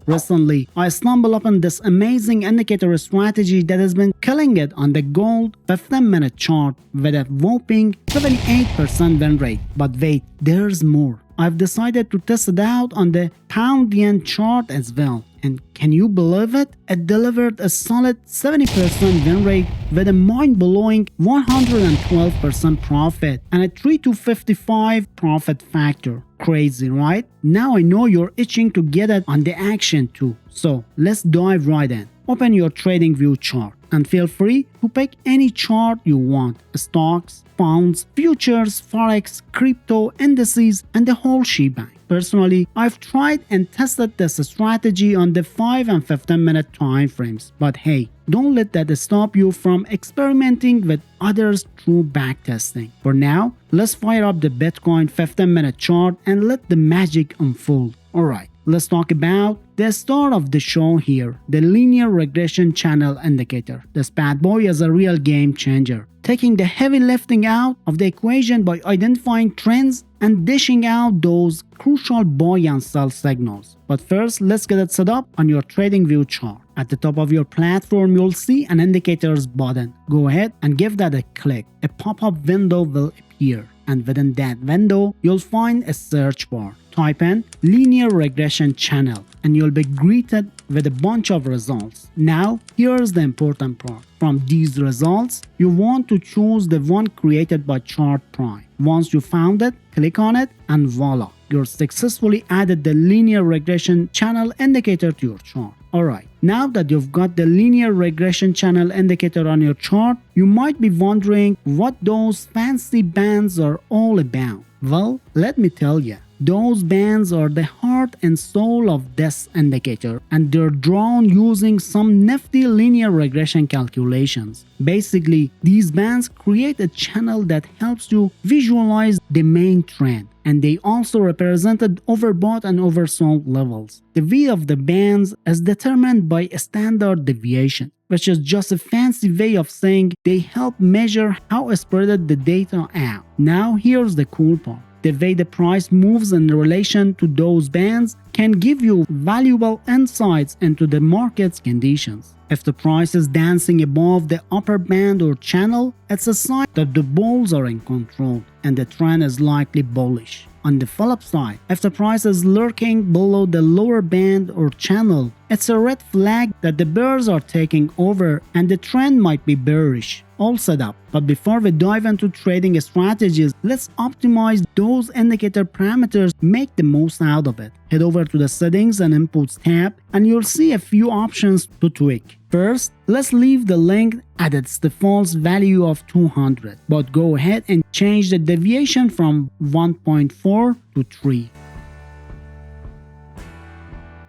Recently, I stumbled upon this amazing indicator strategy that has been killing it on the gold 15-minute chart with a whopping 78% win rate. But wait, there's more. I've decided to test it out on the pound yen chart as well. And can you believe it? It delivered a solid 70% win rate with a mind-blowing 112% profit and a 3 to 55 profit factor. Crazy, right? Now I know you're itching to get it on the action too. So let's dive right in. Open your TradingView chart and feel free to pick any chart you want. Stocks, pounds, futures, forex, crypto, indices, and the whole shebang. Personally, I've tried and tested this strategy on the 5 and 15-minute time frames. But hey, don't let that stop you from experimenting with others through backtesting. For now, let's fire up the Bitcoin 15-minute chart and let the magic unfold. Alright, let's talk about the start of the show here, the linear regression channel indicator. This bad boy is a real game changer, taking the heavy lifting out of the equation by identifying trends and dishing out those crucial buy and sell signals. But first, let's get it set up on your TradingView chart. At the top of your platform, you'll see an indicators button. Go ahead and give that a click. A pop-up window will appear, and within that window, you'll find a search bar. Type in linear regression channel and you'll be greeted with a bunch of results. Now, here's the important part. From these results, you want to choose the one created by Chart Prime. Once you found it, click on it and voila, you're successfully added the linear regression channel indicator to your chart. Alright, now that you've got the linear regression channel indicator on your chart, you might be wondering what those fancy bands are all about. Well, let me tell you. Those bands are the heart and soul of this indicator, and they're drawn using some nifty linear regression calculations. Basically, these bands create a channel that helps you visualize the main trend, and they also represented overbought and oversold levels. The V of the bands is determined by a standard deviation, which is just a fancy way of saying they help measure how spread the data out. Now here's the cool part. The way the price moves in relation to those bands can give you valuable insights into the market's conditions. If the price is dancing above the upper band or channel, it's a sign that the bulls are in control and the trend is likely bullish. On the flip side, if the price is lurking below the lower band or channel, it's a red flag that the bears are taking over and the trend might be bearish. All set up. But before we dive into trading strategies, let's optimize those indicator parameters, make the most out of it. Head over to the settings and inputs tab and you'll see a few options to tweak. First, let's leave the length at its default value of 200, but go ahead and change the deviation from 1.4 to 3.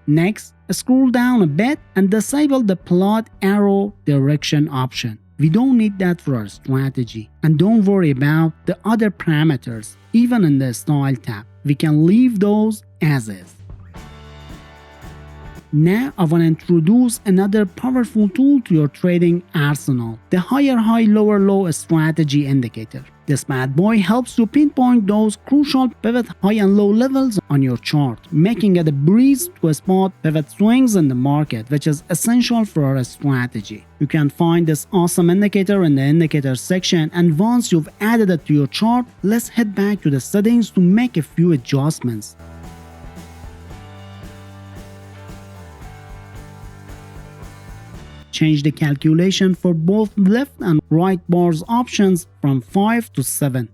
Next, scroll down a bit and disable the plot arrow direction option. We don't need that for our strategy. And don't worry about the other parameters, even in the style tab. We can leave those as is. Now I want to introduce another powerful tool to your trading arsenal, the higher high lower low strategy indicator. This bad boy helps you pinpoint those crucial pivot high and low levels on your chart, making it a breeze to spot pivot swings in the market, which is essential for our strategy. You can find this awesome indicator in the indicator section, and once you've added it to your chart, let's head back to the settings to make a few adjustments. Change the calculation for both left and right bars options from 5 to 7.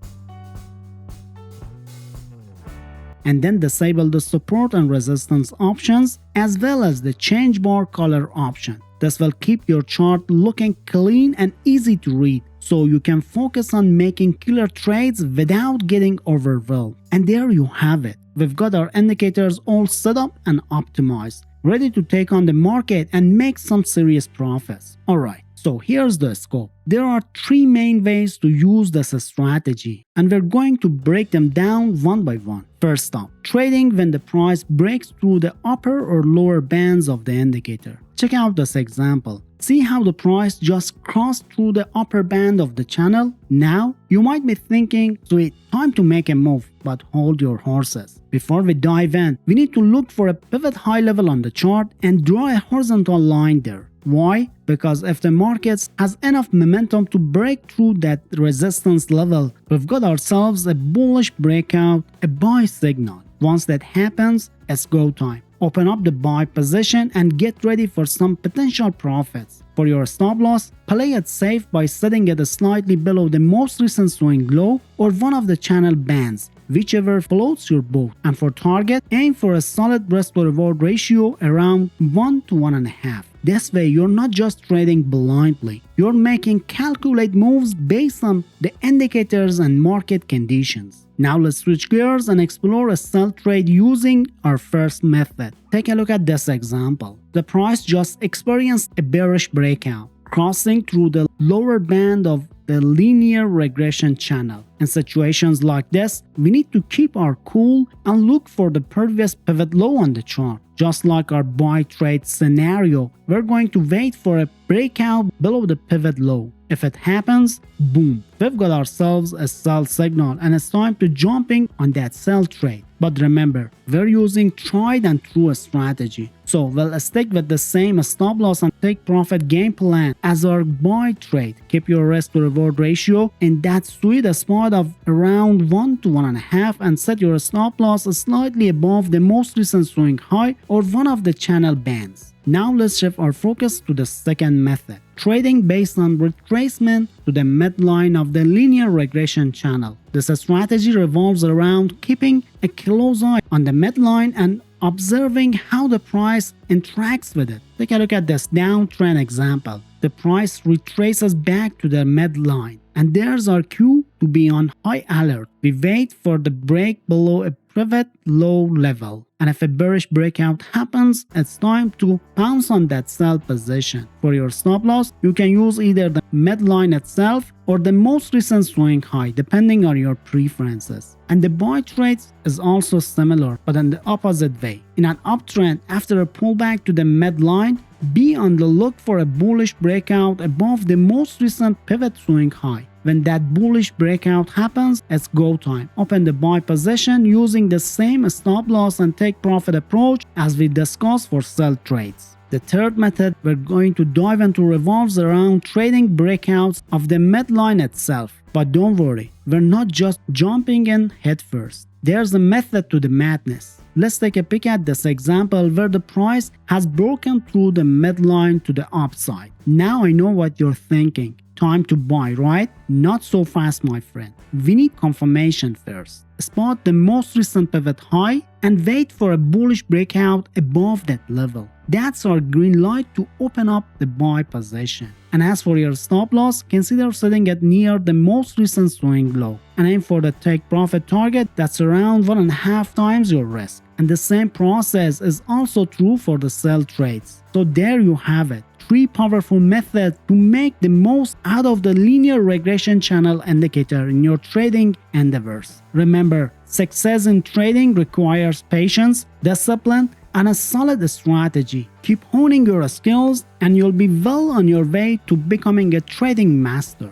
And then disable the support and resistance options as well as the change bar color option. This will keep your chart looking clean and easy to read, so you can focus on making killer trades without getting overwhelmed. And there you have it. We've got our indicators all set up and optimized, ready to take on the market and make some serious profits. Alright, so here's the scope. There are 3 main ways to use this strategy, and we're going to break them down one by one. First up, trading when the price breaks through the upper or lower bands of the indicator. Check out this example. See how the price just crossed through the upper band of the channel? Now, you might be thinking, sweet, time to make a move, but hold your horses. Before we dive in, we need to look for a pivot high level on the chart and draw a horizontal line there. Why? Because if the market has enough momentum to break through that resistance level, we've got ourselves a bullish breakout, a buy signal. Once that happens, it's go time. Open up the buy position and get ready for some potential profits. For your stop loss, play it safe by setting it slightly below the most recent swing low or one of the channel bands, whichever floats your boat. And for target, aim for a solid risk to reward ratio around 1 to 1.5. This way, you're not just trading blindly. You're making calculated moves based on the indicators and market conditions. Now let's switch gears and explore a sell trade using our first method. Take a look at this example. The price just experienced a bearish breakout, crossing through the lower band of the linear regression channel. In situations like this, we need to keep our cool and look for the previous pivot low on the chart. Just like our buy trade scenario, we're going to wait for a breakout below the pivot low. If it happens, boom, we've got ourselves a sell signal and it's time to jumping on that sell trade. But remember, we're using tried and true strategy. So we'll stick with the same stop loss and take profit game plan as our buy trade. Keep your risk to reward ratio in that sweet spot of around 1 to 1.5 and set your stop loss slightly above the most recent swing high or one of the channel bands. Now let's shift our focus to the second method, trading based on retracement to the midline of the linear regression channel. This strategy revolves around keeping a close eye on the midline and observing how the price interacts with it. Take a look at this downtrend example. The price retraces back to the midline, and there's our cue to be on high alert. We wait for the break below a pivot low level, and if a bearish breakout happens, it's time to pounce on that sell position. For your stop loss, you can use either the midline itself or the most recent swing high, depending on your preferences. And the buy trades is also similar, but in the opposite way. In an uptrend, after a pullback to the midline, be on the look for a bullish breakout above the most recent pivot swing high. When that bullish breakout happens, it's go time. Open the buy position using the same stop loss and take profit approach as we discussed for sell trades. The third method we're going to dive into revolves around trading breakouts of the midline itself. But don't worry, we're not just jumping in head first. There's a method to the madness. Let's take a peek at this example where the price has broken through the midline to the upside. Now I know what you're thinking. Time to buy, right? Not so fast, my friend. We need confirmation first. Spot the most recent pivot high and wait for a bullish breakout above that level. That's our green light to open up the buy position. And as for your stop loss, consider setting it near the most recent swing low and aim for the take profit target that's around 1.5 times your risk. And the same process is also true for the sell trades. So there you have it. 3 powerful methods to make the most out of the linear regression channel indicator in your trading endeavors. Remember, success in trading requires patience, discipline, and a solid strategy. Keep honing your skills and you'll be well on your way to becoming a trading master.